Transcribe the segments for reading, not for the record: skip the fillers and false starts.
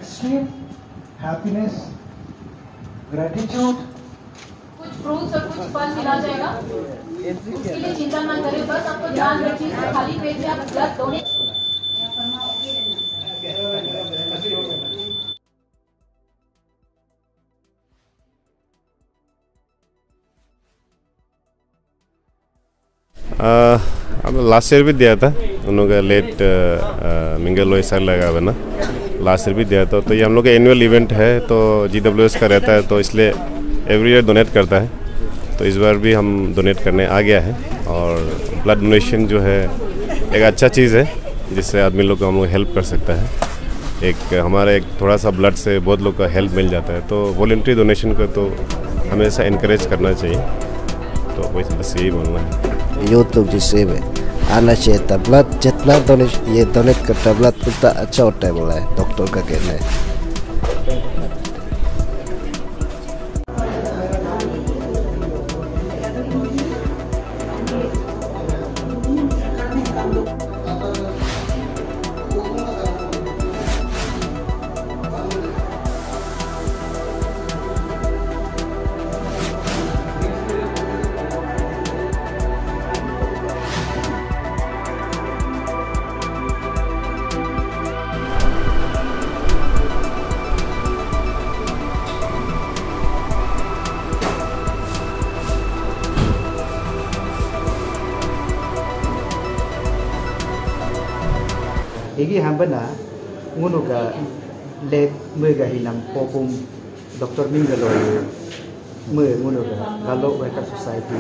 extreme happiness, gratitude. कुछ fruits और कुछ फल मिला जाएगा, उसके लिए चिंता ना करें, बस आपको ध्यान रखिए खाली पेट में आप ब्लड डोनेट। हम लास्ट ईयर भी दिया था, उन लोगों का लेट मिंगल लोई सर लगा हुआ ना, लास्ट ईयर भी दिया था। तो ये हम लोग का एनुअल इवेंट है, तो GWS का रहता है, तो इसलिए एवरी ईयर डोनेट करता है। तो इस बार भी हम डोनेट करने आ गया है। और ब्लड डोनेशन जो है एक अच्छा चीज़ है, जिससे आदमी लोग को हम लोग हेल्प कर सकता है। हमारा एक थोड़ा सा ब्लड से बहुत लोग का हेल्प मिल जाता है। तो वॉलंटरी डोनेशन को तो हमेशा इनकरेज करना चाहिए। तो बस यही बोलना है। यूट्यूब जिससे में आना चाहिए था, ब्लड जितना डोनेट करता ब्लड उतना अच्छा होता है बोला है डॉक्टर का कहना है। Igi hambana ngunuga let muga hinam popum Dr. Mingaloy ngunuga Galo Worker Society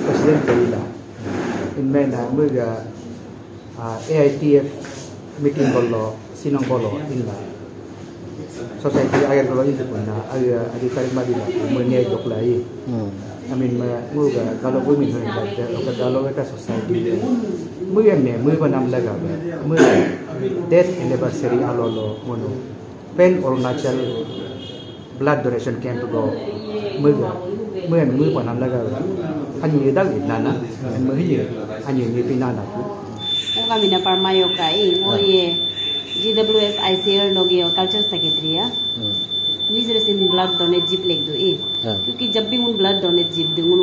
President Kalila in mena muga AITF meeting bolo sinong bolo inla society agar bolo itu puna adi tarik madila munya joklai amin muga Galo Women Galo Worker Society muga ne muga nam laga muga death anniversary alolo mono pen Arunachal blood donation camp go muga nam laga anyi dal nana anyi ni pinana ku kami na parmayo kai mo ye GWS ICR logi culture secretary ya निजरे sin blood donate zip leg दो क्योंकि जब भी उन blood donate zip दे उन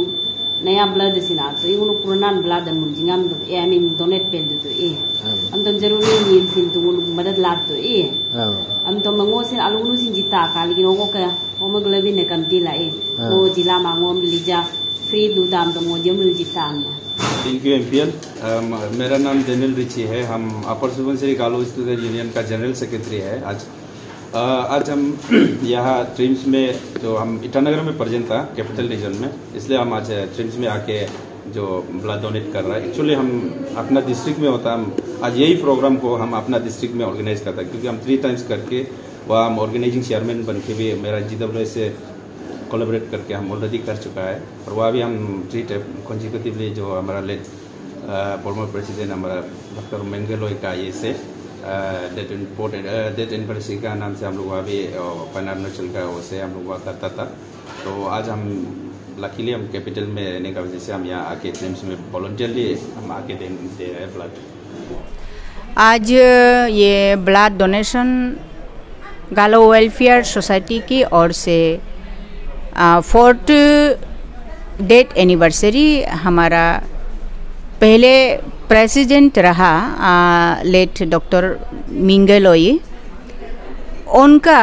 नया blood सिन आ तो उन पुराना ब्लड हम जिंगाम दो आई मीन डोनेट पेन दो हम तो जरूरी नहीं सिन तो उन मदद लाग दो हम तो मंगो सिन आलू सिन जिता का लेकिन वो का होमोग्लोबिन ने कम दिला वो जिला मांगो लिजा फ्री दो दाम तो मो जम जिता थैंक यू MPL। मेरा नाम डेनियल रिची है। हम अपर सुबनसिरी गालो स्टूडेंट यूनियन का जनरल सेक्रेटरी है। आज हम यहाँ ट्रिम्स में जो हम ईटानगर में प्रेजेंट था कैपिटल रीजन में, इसलिए हम आज ट्रिम्स में आके जो ब्लड डोनेट कर रहा है। एक्चुअली हम अपना डिस्ट्रिक्ट में होता, हम आज यही प्रोग्राम को हम अपना डिस्ट्रिक्ट में ऑर्गेनाइज करता है, क्योंकि हम 3 टाइम्स करके वह हम ऑर्गेनाइजिंग चेयरमैन बन के भी मेरा GWS से कोलैबोरेट करके हम ऑलरेडी कर चुका है। और वह भी हम 3 टाइम कॉन्जिक्यूटिवली जो हमारा लेट फॉर्मर प्रेसिडेंट हमारा डॉक्टर मेंगलोई का ये से डेथ एनिवर्सरी का नाम से हम लोग वहाँ भी पैन अरुणाचल का वो से हम लोग वहाँ करता था। तो आज हम लकीली हम कैपिटल में रहने का वजह से हम यहाँ आके ट्रिम्स में वॉलंटियरली हम आके दे रहे हैं ब्लड। आज ये ब्लड डोनेशन गालो वेलफेयर सोसाइटी की ओर से 4th डेथ एनिवर्सरी हमारा पहले प्रेसिडेंट रहा लेट डॉक्टर मिंगलोई, उनका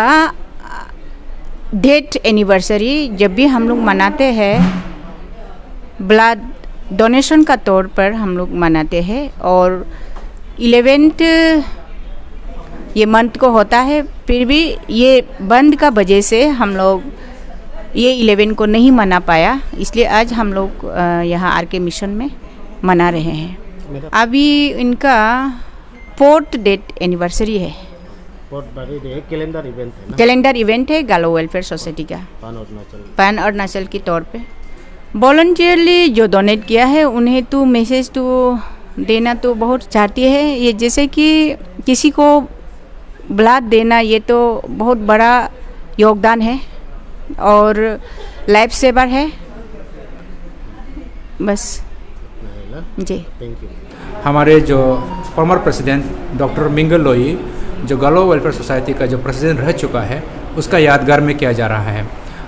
डेथ एनिवर्सरी जब भी हम लोग मनाते हैं ब्लड डोनेशन का तौर पर हम लोग मनाते हैं। और 11th ये मंथ को होता है, फिर भी ये बंद का वजह से हम लोग ये 11 को नहीं मना पाया, इसलिए आज हम लोग यहाँ RK मिशन में मना रहे हैं। अभी इनका 4th डेथ एनिवर्सरी है। कैलेंडर इवेंट है गालो वेलफेयर सोसाइटी का पैन अरुणाचल के तौर पे। वॉलंटियरली जो डोनेट किया है उन्हें तो मैसेज तो देना तो बहुत चाहती है। ये जैसे कि किसी को ब्लड देना ये तो बहुत बड़ा योगदान है और लाइफ सेवर है। बस जी। हमारे जो फॉर्मर प्रेसिडेंट डॉक्टर मिंगलोई जो गालो वेलफेयर सोसाइटी का जो प्रेसिडेंट रह चुका है उसका यादगार में किया जा रहा है।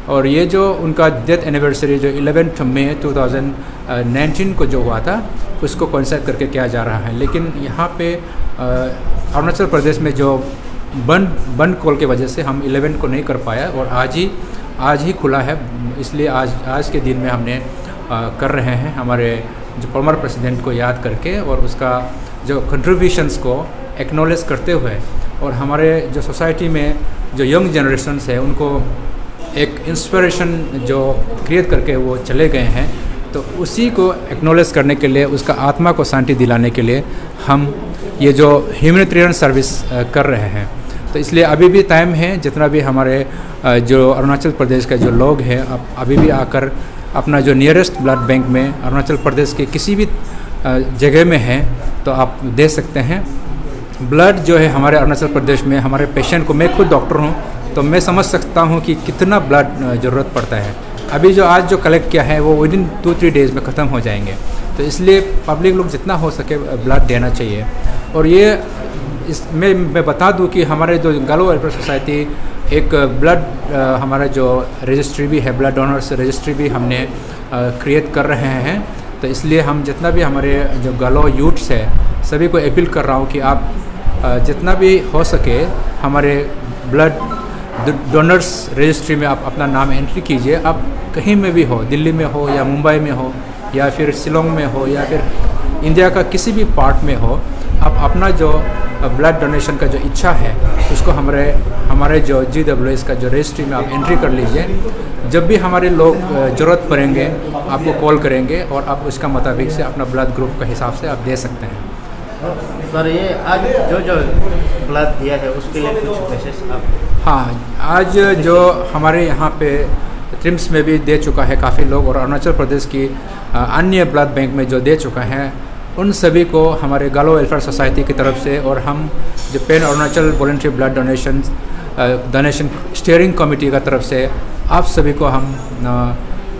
और ये जो उनका डेथ एनिवर्सरी जो 11 मई 2019 को जो हुआ था उसको कोइंसाइड करके किया जा रहा है। लेकिन यहाँ पे अरुणाचल प्रदेश में जो बंद कॉल की वजह से हम 11 को नहीं कर पाया और आज ही खुला है, इसलिए आज के दिन में हमने कर रहे हैं हमारे जो फॉर्मर प्रेसिडेंट को याद करके और उसका जो कंट्रीब्यूशंस को एक्नॉलेज करते हुए और हमारे जो सोसाइटी में जो यंग जनरेशन्स है उनको एक इंस्पिरेशन जो क्रिएट करके वो चले गए हैं, तो उसी को एक्नॉलेज करने के लिए उसका आत्मा को शांति दिलाने के लिए हम ये जो ह्यूमैनिटेरियन सर्विस कर रहे हैं। तो इसलिए अभी भी टाइम है, जितना भी हमारे जो अरुणाचल प्रदेश का जो लोग हैं अभी भी आकर अपना जो नियरेस्ट ब्लड बैंक में अरुणाचल प्रदेश के किसी भी जगह में है तो आप दे सकते हैं। ब्लड जो है हमारे अरुणाचल प्रदेश में हमारे पेशेंट को, मैं खुद डॉक्टर हूँ तो मैं समझ सकता हूँ कि कितना ब्लड ज़रूरत पड़ता है। अभी जो आज जो कलेक्ट किया है वो विदिन 2-3 डेज़ में ख़त्म हो जाएंगे, तो इसलिए पब्लिक लोग जितना हो सके ब्लड देना चाहिए। और ये मैं बता दूं कि हमारे जो गालो वेलफेयर सोसाइटी एक ब्लड हमारा जो रजिस्ट्री भी है, ब्लड डोनर्स रजिस्ट्री भी हमने क्रिएट कर रहे हैं। तो इसलिए हम जितना भी हमारे जो गालो यूथ्स है सभी को अपील कर रहा हूँ कि आप जितना भी हो सके हमारे ब्लड डोनर्स रजिस्ट्री में आप अपना नाम एंट्री कीजिए। आप कहीं में भी हो, दिल्ली में हो या मुंबई में हो या फिर शिलोंग में हो या फिर इंडिया का किसी भी पार्ट में हो, आप अपना जो ब्लड डोनेशन का जो इच्छा है उसको हमारे जो GWS का जो रजिस्ट्री में आप एंट्री कर लीजिए। जब भी हमारे लोग ज़रूरत पड़ेंगे आपको कॉल करेंगे और आप उसका मुताबिक से अपना ब्लड ग्रुप के हिसाब से आप दे सकते हैं। सर ये आज जो ब्लड दिया है उसके लिए कुछ विशेष आप? हाँ, आज जो हमारे यहाँ पे ट्रिम्स में भी दे चुका है काफ़ी लोग और अरुणाचल प्रदेश की अन्य ब्लड बैंक में जो दे चुका है उन सभी को हमारे गालो वेलफेयर सोसाइटी की तरफ से और हम जो pan Arunachal voluntary blood donation steering committee का तरफ से आप सभी को हम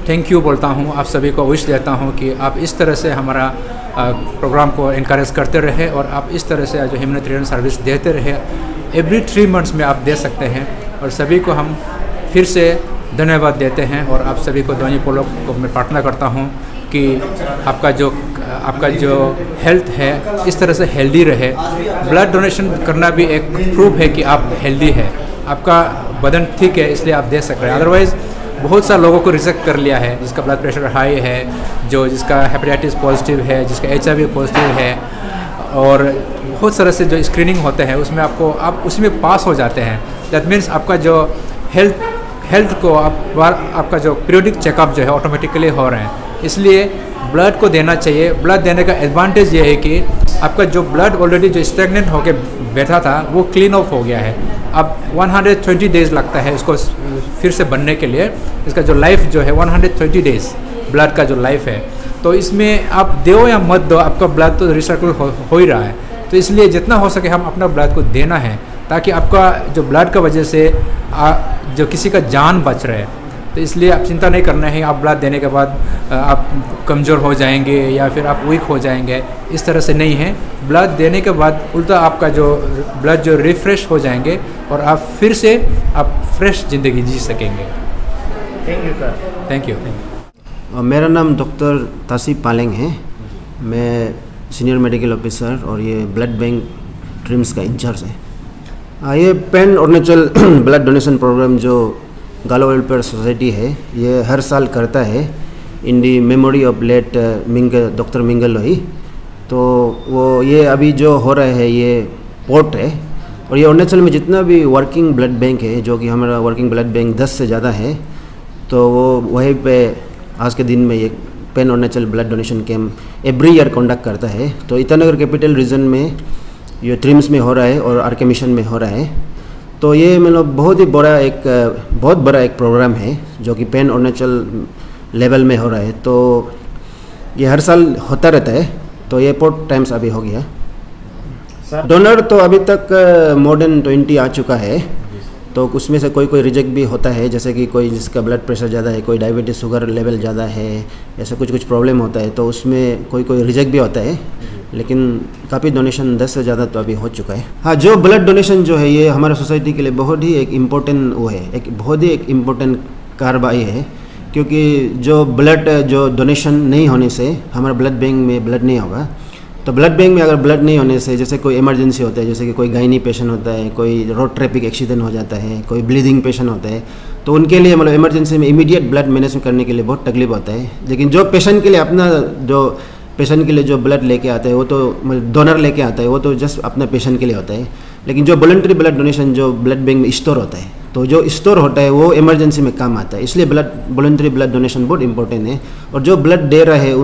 थैंक यू बोलता हूँ। आप सभी को विश देता हूँ कि आप इस तरह से हमारा प्रोग्राम को इनकरेज करते रहे और आप इस तरह से जो ह्यूमैनिटेरियन सर्विस देते रहे। एवरी 3 मंथ्स में आप दे सकते हैं और सभी को हम फिर से धन्यवाद देते हैं। और आप सभी को दोनों पोलो को मैं प्रार्थना करता हूँ कि आपका जो हेल्थ है इस तरह से हेल्दी रहे। ब्लड डोनेशन करना भी एक प्रूफ है कि आप हेल्दी है, आपका बदन ठीक है, इसलिए आप दे सक रहे हैं। अदरवाइज़ बहुत सारे लोगों को रिजेक्ट कर लिया है, जिसका ब्लड प्रेशर हाई है, जिसका हेपेटाइटिस पॉजिटिव है, जिसका HIV पॉजिटिव है, और बहुत सारे से जो स्क्रीनिंग होते हैं उसमें आप उसमें पास हो जाते हैं। दैट मीन्स आपका जो हेल्थ को आपका जो पीरियडिक चेकअप जो है ऑटोमेटिकली हो रहे हैं। इसलिए ब्लड को देना चाहिए। ब्लड देने का एडवांटेज ये है कि आपका जो ब्लड ऑलरेडी जो स्टेगनेंट होकर बैठा था वो क्लीन ऑफ हो गया है। अब 120 डेज़ लगता है इसको फिर से बनने के लिए। इसका जो लाइफ जो है 120 डेज़ ब्लड का जो लाइफ है, तो इसमें आप दो या मत दो आपका ब्लड तो रिसाइकल हो ही रहा है। तो इसलिए जितना हो सके हम अपना ब्लड को देना है ताकि आपका जो ब्लड का वजह से जो किसी का जान बच रहे। तो इसलिए आप चिंता नहीं करना है आप ब्लड देने के बाद आप कमज़ोर हो जाएंगे या फिर आप वीक हो जाएंगे, इस तरह से नहीं है। ब्लड देने के बाद उल्टा आपका जो ब्लड जो रिफ्रेश हो जाएंगे और आप फिर से आप फ्रेश ज़िंदगी जी सकेंगे। Thank you sir. Thank you. मेरा नाम डॉक्टर तासिफ पालेंग है। मैं सीनियर मेडिकल ऑफिसर और ये ब्लड बैंक ट्रिम्स का इंचार्ज है। ये pan Arunachal blood donation programme जो गालो वेलफेयर सोसाइटी है ये हर साल करता है in the memory of late doctor Mingal Loi. तो वो ये अभी जो हो रहा है ये पोर्ट है और ये अरुणाचल में जितना भी वर्किंग ब्लड बैंक है, जो कि हमारा वर्किंग ब्लड बैंक 10 से ज़्यादा है, तो वो वहीं पे आज के दिन में ये pan Arunachal blood donation camp every year conduct करता है। तो ईटानगर कैपिटल रीजन में ये ट्रिम्स में हो रहा है और RK मिशन में हो रहा है। तो ये मतलब बहुत बड़ा एक प्रोग्राम है जो कि पैन अरुणाचल लेवल में हो रहा है। तो ये हर साल होता रहता है। तो ये पोर्ट टाइम्स अभी हो गया। डोनर तो अभी तक मोर देन 20 आ चुका है। तो उसमें से कोई रिजेक्ट भी होता है, जैसे कि कोई जिसका ब्लड प्रेशर ज़्यादा है, कोई डायबिटीज़ शुगर लेवल ज़्यादा है, ऐसा कुछ प्रॉब्लम होता है, तो उसमें कोई रिजेक्ट भी होता है। लेकिन काफ़ी डोनेशन 10 से ज़्यादा तो अभी हो चुका है। हाँ, जो ब्लड डोनेशन जो है ये हमारे सोसाइटी के लिए बहुत ही एक इम्पोर्टेंट वो है, एक बहुत ही एक इम्पोर्टेंट कार्रवाई है, क्योंकि जो ब्लड जो डोनेशन नहीं होने से हमारे ब्लड बैंक में ब्लड नहीं होगा। तो ब्लड बैंक में अगर ब्लड नहीं होने से जैसे कोई इमरजेंसी होता है, जैसे कि कोई गायनी पेशेंट होता है, कोई रोड ट्रैफिक एक्सीडेंट हो जाता है, कोई ब्लीडिंग पेशेंट होता है, तो उनके लिए मतलब इमरजेंसी में इमीडिएट ब्लड मैनेज करने के लिए बहुत तकलीफ होता है। लेकिन जो पेशेंट के लिए अपना जो पेशेंट के लिए जो ब्लड लेके आता है वो तो मतलब डोनर लेके आता है, वो तो जस्ट अपना पेशेंट के लिए होता है। लेकिन जो वॉलंटरी ब्लड डोनेशन जो ब्लड बैंक में स्टोर होता है, तो जो स्टोर होता है वो इमरजेंसी में काम आता है, इसलिए वॉलंटरी ब्लड डोनेशन बहुत इंपॉर्टेंट है। और जो ब्लड दे रहा है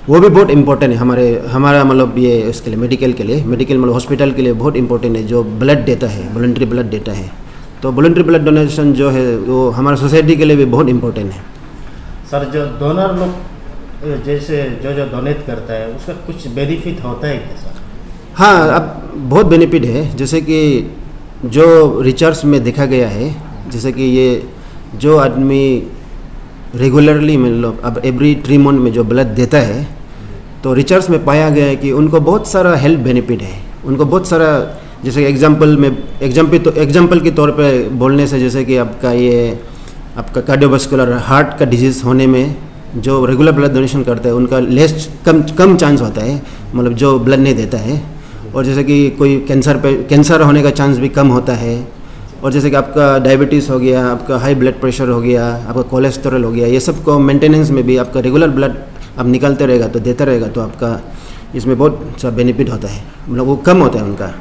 वो भी बहुत इंपॉर्टेंट है हमारा मतलब ये उसके लिए मेडिकल मतलब हॉस्पिटल के लिए बहुत इंपॉर्टेंट है जो ब्लड देता है, वॉलंटरी ब्लड देता है। तो वॉलंटरी ब्लड डोनेशन जो है वो हमारे सोसाइटी के लिए भी बहुत इंपॉर्टेंट है। सर, जो डोनर लोग जैसे जो डोनेट करता है उसका कुछ बेनिफिट होता है क्या सर? हाँ, अब बहुत बेनिफिट है, जैसे कि जो रिसर्च में देखा गया है, जैसे कि ये जो आदमी रेगुलरली मतलब अब एवरी 3 मंथ में जो ब्लड देता है, तो रिसर्च में पाया गया है कि उनको बहुत सारा हेल्थ बेनिफिट है। उनको बहुत सारा, जैसे एग्जाम्पल के तौर पे बोलने से, जैसे कि आपका कार्डियोवास्कुलर हार्ट का डिजीज़ होने में जो रेगुलर ब्लड डोनेशन करता है उनका कम चांस होता है, मतलब जो ब्लड नहीं देता है। और जैसे कि कोई कैंसर होने का चांस भी कम होता है। और जैसे कि आपका डायबिटीज़ हो गया, आपका हाई ब्लड प्रेशर हो गया, आपका कोलेस्ट्रॉल हो गया, ये सब को मेंटेनेंस में भी आपका रेगुलर ब्लड आप निकालते रहेगा तो देता रहेगा, तो आपका इसमें बहुत सा बेनिफिट होता है, मतलब वो कम होता है उनका।